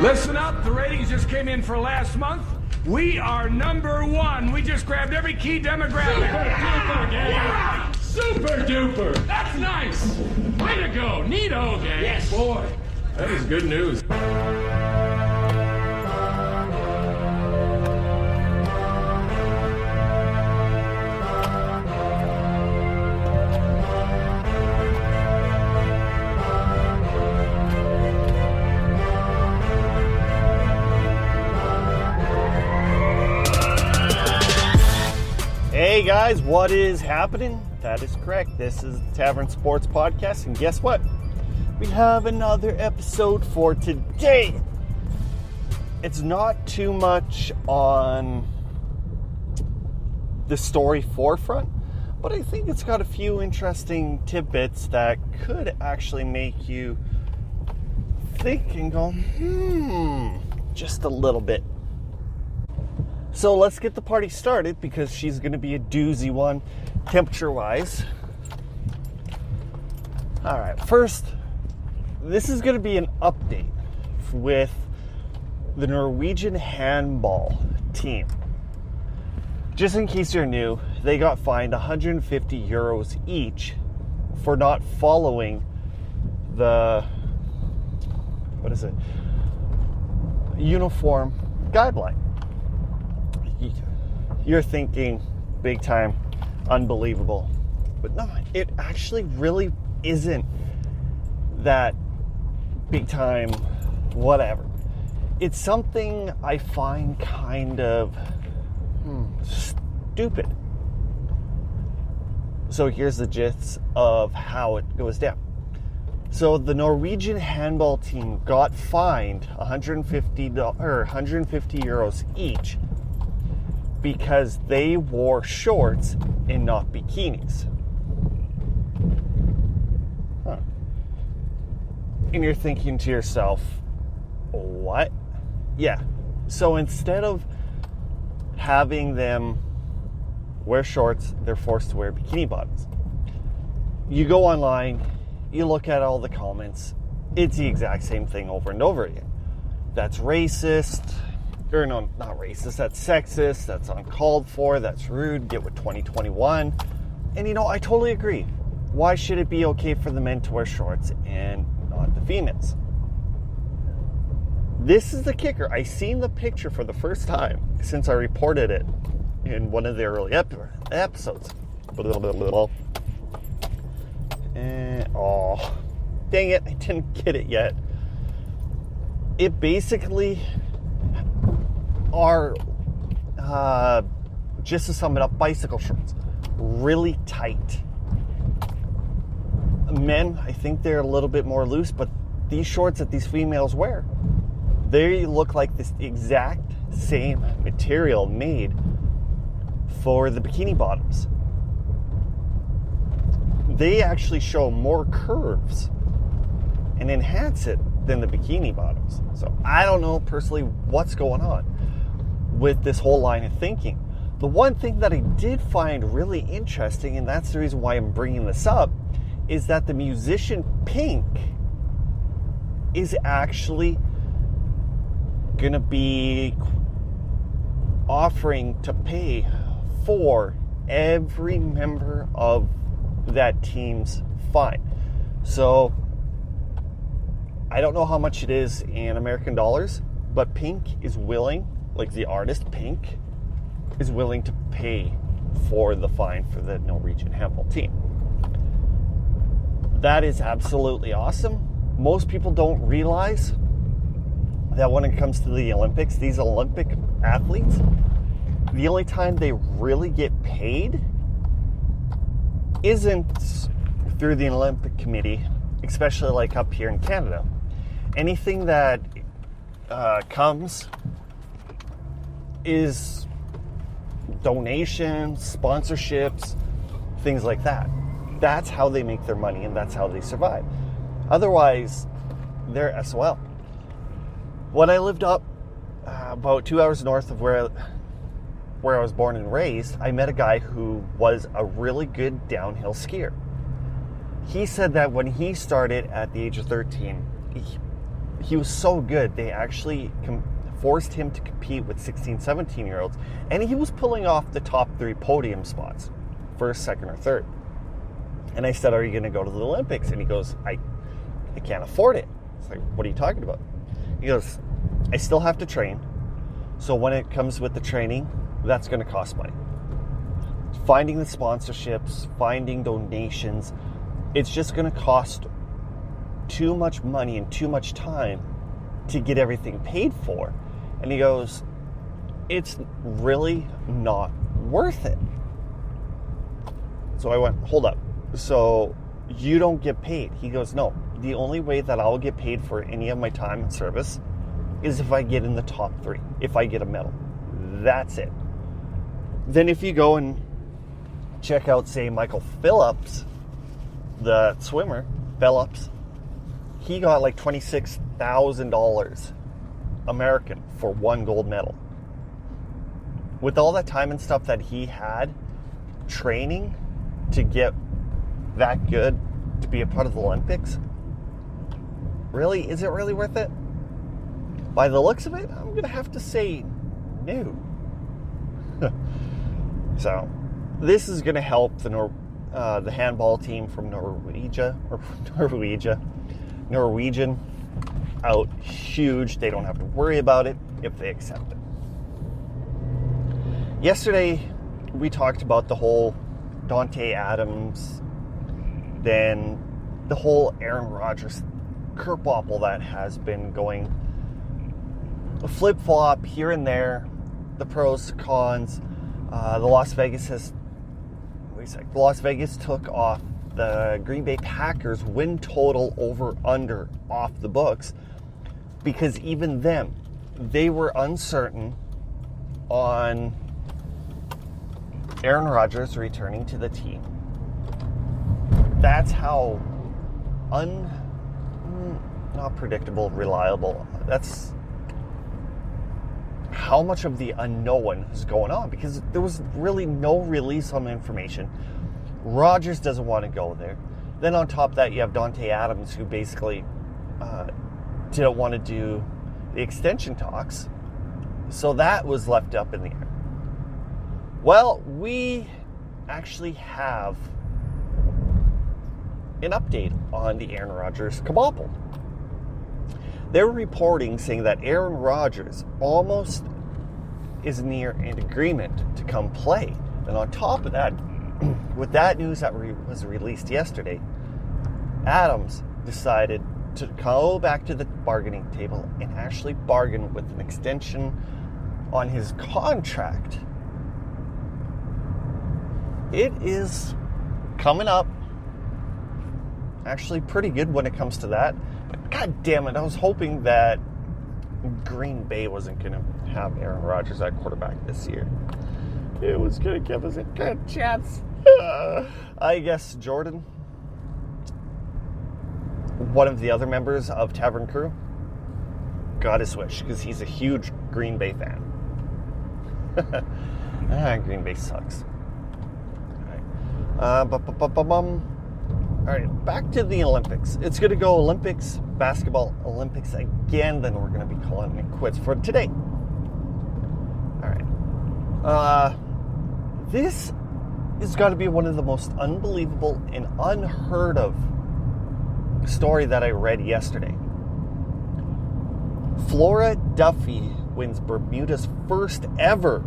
Listen up, the ratings just came in for last month. We are #1. We just grabbed every key demographic. Super duper, gang. Yeah. Super duper. That's nice. Way to go. Neato, gang. Yes. Boy, that is good news. Hey guys, what is happening? That is correct. This is the Tavern Sports Podcast, and guess what? We have another episode for today. It's not too much on the story forefront, but I think it's got a few interesting tidbits that could actually make you think and go, just a little bit. So let's get the party started because she's going to be a doozy one, temperature-wise. All right, first, this is going to be an update with the Norwegian handball team. Just in case you're new, they got fined 150 euros each for not following the, uniform guideline. You're thinking big time, unbelievable. But no, it actually really isn't that big time, whatever. It's something I find kind of stupid. So here's the gist of how it goes down. So the Norwegian handball team got fined 150 euros each because they wore shorts and not bikinis. And you're thinking to yourself, what? Yeah. So instead of having them wear shorts, they're forced to wear bikini bottoms. You go online, you look at all the comments, it's the exact same thing over and over again. That's racist. Or no, not racist, that's sexist, that's uncalled for, that's rude, get with 2021. And I totally agree. Why should it be okay for the men to wear shorts and not the females? This is the kicker. I seen the picture for the first time since I reported it in one of the early episodes. Oh, dang it, I didn't get it yet. It basically are, just to sum it up, bicycle shorts. Really tight. Men, I think they're a little bit more loose, but these shorts that these females wear, they look like this exact same material made for the bikini bottoms. They actually show more curves and enhance it than the bikini bottoms. So I don't know personally what's going on with this whole line of thinking. The one thing that I did find really interesting, and that's the reason why I'm bringing this up, is that the musician Pink is actually going to be offering to pay for every member of that team's fine. So I don't know how much it is in American dollars, but Pink is willing, like the artist Pink, is willing to pay for the fine for the Norwegian handball team. That is absolutely awesome. Most people don't realize that when it comes to the Olympics, these Olympic athletes, the only time they really get paid isn't through the Olympic Committee, especially like up here in Canada. Anything that comes is donations, sponsorships, things like that. That's how they make their money and that's how they survive. Otherwise, they're SOL. When I lived up about 2 hours north of where I was born and raised, I met a guy who was a really good downhill skier. He said that when he started at the age of 13, he was so good, they actually forced him to compete with 16, 17-year-olds, and he was pulling off the top 3 podium spots, first, second, or third. And I said, are you going to go to the Olympics? And he goes, I can't afford it. It's like, what are you talking about? He goes, I still have to train. So when it comes with the training, that's going to cost money. Finding the sponsorships, finding donations, it's just going to cost too much money and too much time to get everything paid for. And he goes, it's really not worth it. So I went, hold up. So you don't get paid? He goes, no. The only way that I'll get paid for any of my time and service is if I get in the top 3, if I get a medal. That's it. Then if you go and check out, say, Michael Phillips, the swimmer, Phillips, he got like $26,000 American for 1 gold medal. With all that time and stuff that he had training to get that good to be a part of the Olympics, really, is it really worth it? By the looks of it, I'm going to have to say no. So, this is going to help the handball team from Norwegian out huge. They don't have to worry about it if they accept it. Yesterday, we talked about the whole Dante Adams, then the whole Aaron Rodgers kerfuffle that has been going flip-flop here and there, the pros, cons. The Las Vegas took off the Green Bay Packers win total over under off the books because even them, they were uncertain on Aaron Rodgers returning to the team. That's how not predictable, reliable. That's how much of the unknown is going on because there was really no release on the information. Rodgers doesn't want to go there. Then on top of that, you have Dante Adams, who basically didn't want to do the extension talks. So that was left up in the air. Well, we actually have an update on the Aaron Rodgers kabobble. They're reporting saying that Aaron Rodgers almost is near an agreement to come play. And on top of that, with that news that was released yesterday, Adams decided to go back to the bargaining table and actually bargain with an extension on his contract. It is coming up actually pretty good when it comes to that. But God damn it, I was hoping that Green Bay wasn't going to have Aaron Rodgers at quarterback this year. It was going to give us a good chance. I guess Jordan, one of the other members of Tavern Crew, got his wish because he's a huge Green Bay fan. Green Bay sucks. All right, back to the Olympics. It's going to go Olympics, basketball Olympics again, then we're going to be calling it quits for today. All right. This has got to be one of the most unbelievable and unheard of story that I read yesterday. Flora Duffy wins Bermuda's first ever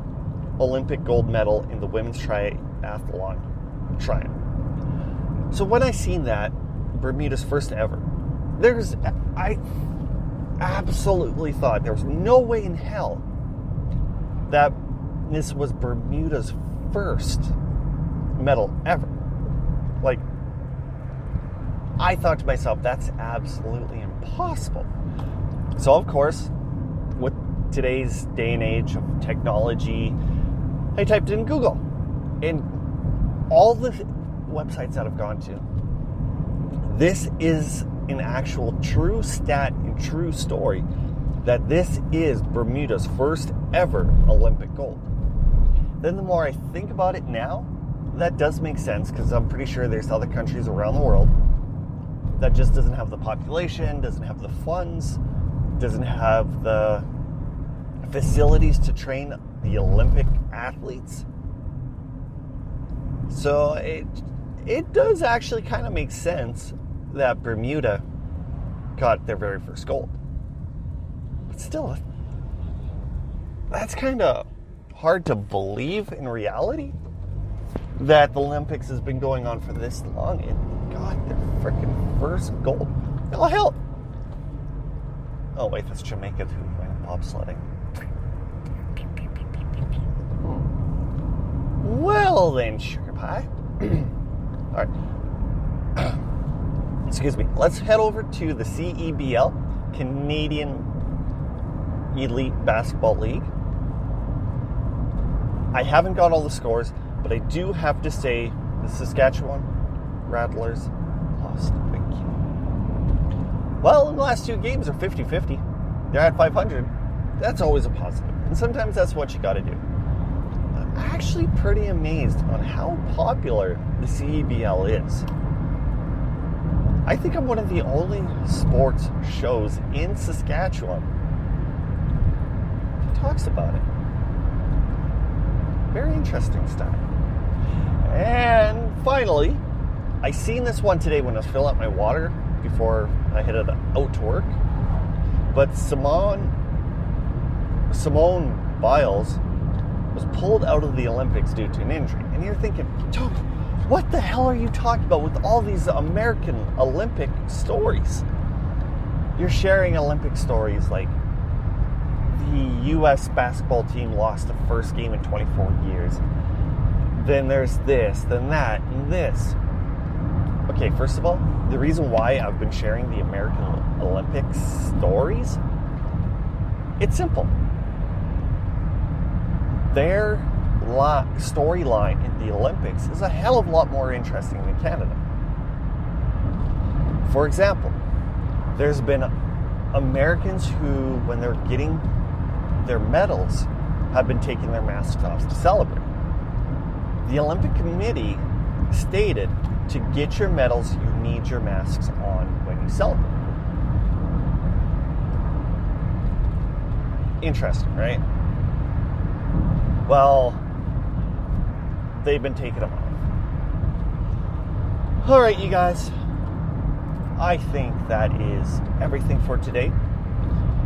Olympic gold medal in the women's triathlon triumph. So when I seen that, Bermuda's first ever, I absolutely thought there was no way in hell that this was Bermuda's first medal ever. Like, I thought to myself, that's absolutely impossible. So of course, with today's day and age of technology, I typed in Google, and all the websites that I've gone to, this is an actual true stat and true story that this is Bermuda's first ever Olympic gold. Then the more I think about it now, that does make sense because I'm pretty sure there's other countries around the world that just doesn't have the population, doesn't have the funds doesn't have the facilities to train the Olympic athletes. So it does actually kind of make sense that Bermuda got their very first gold. But still, that's kind of hard to believe in reality that the Olympics has been going on for this long and got their freaking first gold. Oh, hell. Oh, wait, that's Jamaica who went bobsledding. Well then, sugar pie. All right. Excuse me. Let's head over to the CEBL, Canadian Elite Basketball League. I haven't got all the scores, but I do have to say the Saskatchewan Rattlers lost again. Well, in the last two games, they're 50-50. They're at 500. That's always a positive. And sometimes that's what you got to do. I'm actually pretty amazed on how popular the CEBL is. I think I'm one of the only sports shows in Saskatchewan that talks about it. Very interesting stuff. And finally, I seen this one today when I was filling up my water before I headed out to work. But Simone Biles was pulled out of the Olympics due to an injury. And you're thinking, Toby, what the hell are you talking about with all these American Olympic stories? You're sharing Olympic stories like the U.S. basketball team lost the first game in 24 years. Then there's this, then that, and this. Okay, first of all, the reason why I've been sharing the American Olympics stories, it's simple. Their storyline in the Olympics is a hell of a lot more interesting than Canada. For example, there's been Americans who, when they're getting their medals, have been taking their masks off to celebrate. The Olympic Committee stated to get your medals, you need your masks on when you celebrate. Interesting, right? Well, they've been taking them off. All right, you guys. I think that is everything for today.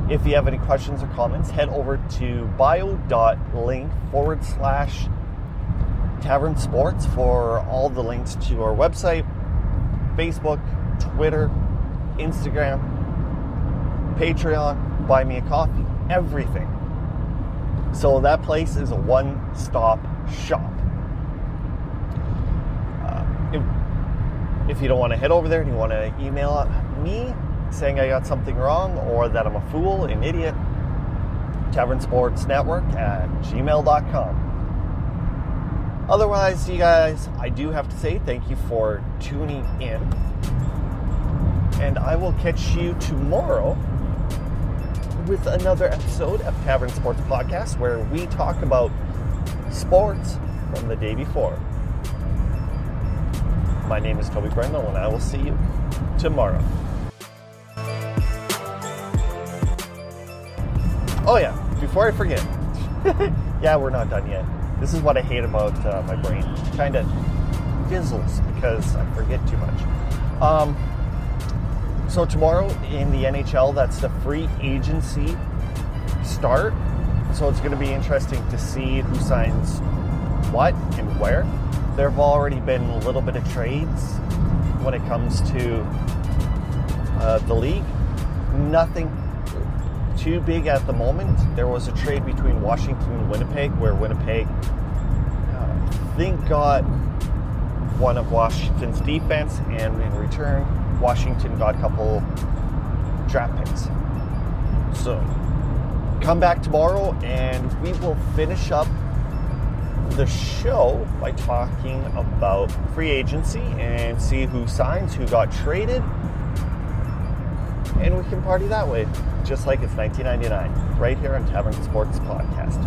If you have any questions or comments, head over to bio.link/Tavern Sports for all the links to our website, Facebook, Twitter, Instagram, Patreon, Buy Me a Coffee, everything. So that place is a one-stop shop. If you don't want to head over there and you want to email me saying I got something wrong or that I'm a fool, an idiot, tavernsportsnetwork@gmail.com. Otherwise, you guys, I do have to say thank you for tuning in. And I will catch you tomorrow with another episode of Tavern Sports Podcast where we talk about sports from the day before. My name is Toby Brendel, and I will see you tomorrow. Oh yeah, before I forget, yeah, we're not done yet. This is what I hate about my brain. It kind of fizzles because I forget too much. So tomorrow in the NHL, that's the free agency start. So it's going to be interesting to see who signs what and where. There have already been a little bit of trades when it comes to the league. Nothing too big at the moment. There was a trade between Washington and Winnipeg where Winnipeg, I think, got one of Washington's defense, and in return, Washington got a couple draft picks. So come back tomorrow and we will finish up the show by talking about free agency and see who signs, who got traded, and we can party that way, just like it's 1999, right here on Tavern Sports Podcast.